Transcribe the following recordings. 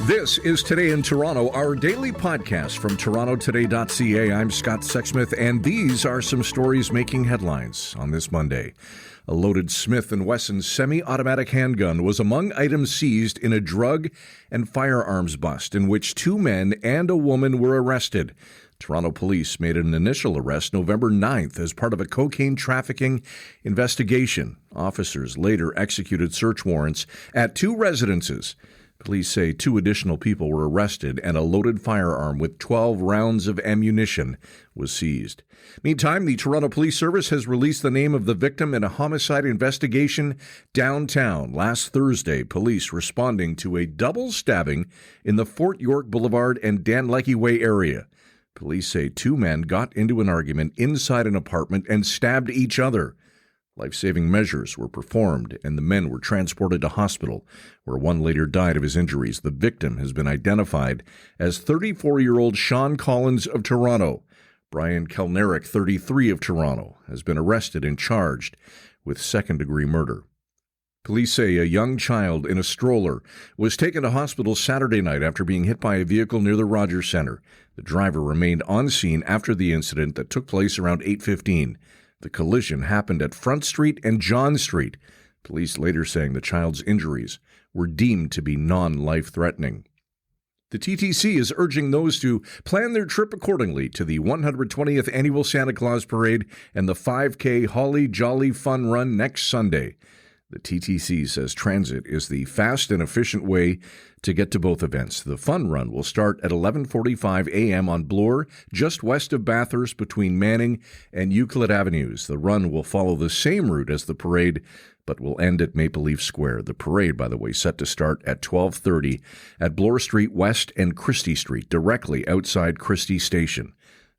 This is Today in Toronto, our daily podcast from torontotoday.ca. I'm Scott Sexsmith, and these are some stories making headlines on this Monday. A loaded Smith & Wesson semi-automatic handgun was among items seized in a drug and firearms bust in which two men and a woman were arrested. Toronto police made an initial arrest November 9th as part of a cocaine trafficking investigation. Officers later executed search warrants at two residences. Police say two additional people were arrested and a loaded firearm with 12 rounds of ammunition was seized. Meantime, the Toronto Police Service has released the name of the victim in a homicide investigation downtown. Last Thursday, police responding to a double stabbing in the Fort York Boulevard and Dan Leckie Way area. Police say two men got into an argument inside an apartment and stabbed each other. Life-saving measures were performed, and the men were transported to hospital, where one later died of his injuries. The victim has been identified as 34-year-old Sean Collins of Toronto. Brian Kelnerick, 33 of Toronto, has been arrested and charged with second-degree murder. Police say a young child in a stroller was taken to hospital Saturday night after being hit by a vehicle near the Rogers Centre. The driver remained on scene after the incident that took place around 8:15. The collision happened at Front Street and John Street. Police later saying the child's injuries were deemed to be non-life-threatening. The TTC is urging those to plan their trip accordingly to the 120th Annual Santa Claus Parade and the 5K Holly Jolly Fun Run next Sunday. The TTC says transit is the fast and efficient way to get to both events. The fun run will start at 11:45 a.m. on Bloor, just west of Bathurst between Manning and Euclid Avenues. The run will follow the same route as the parade, but will end at Maple Leaf Square. The parade, by the way, set to start at 12:30 at Bloor Street West and Christie Street, directly outside Christie Station.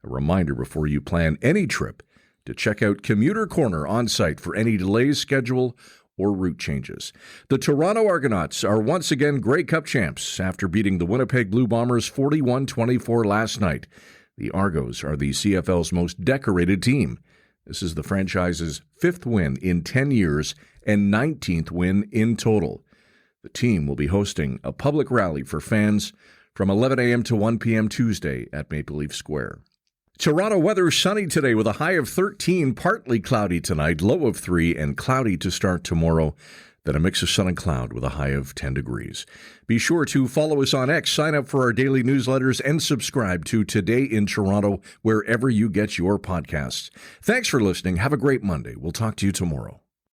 A reminder before you plan any trip to check out Commuter Corner on site for any delays, schedule, or route changes. The Toronto Argonauts are once again Grey Cup champs after beating the Winnipeg Blue Bombers 41-24 last night. The Argos are the CFL's most decorated team. This is the franchise's fifth win in 10 years and 19th win in total. The team will be hosting a public rally for fans from 11 a.m. to 1 p.m. Tuesday at Maple Leaf Square. Toronto weather sunny today with a high of 13, partly cloudy tonight, low of 3, and cloudy to start tomorrow. Then a mix of sun and cloud with a high of 10 degrees. Be sure to follow us on X, sign up for our daily newsletters, and subscribe to Today in Toronto wherever you get your podcasts. Thanks for listening. Have a great Monday. We'll talk to you tomorrow.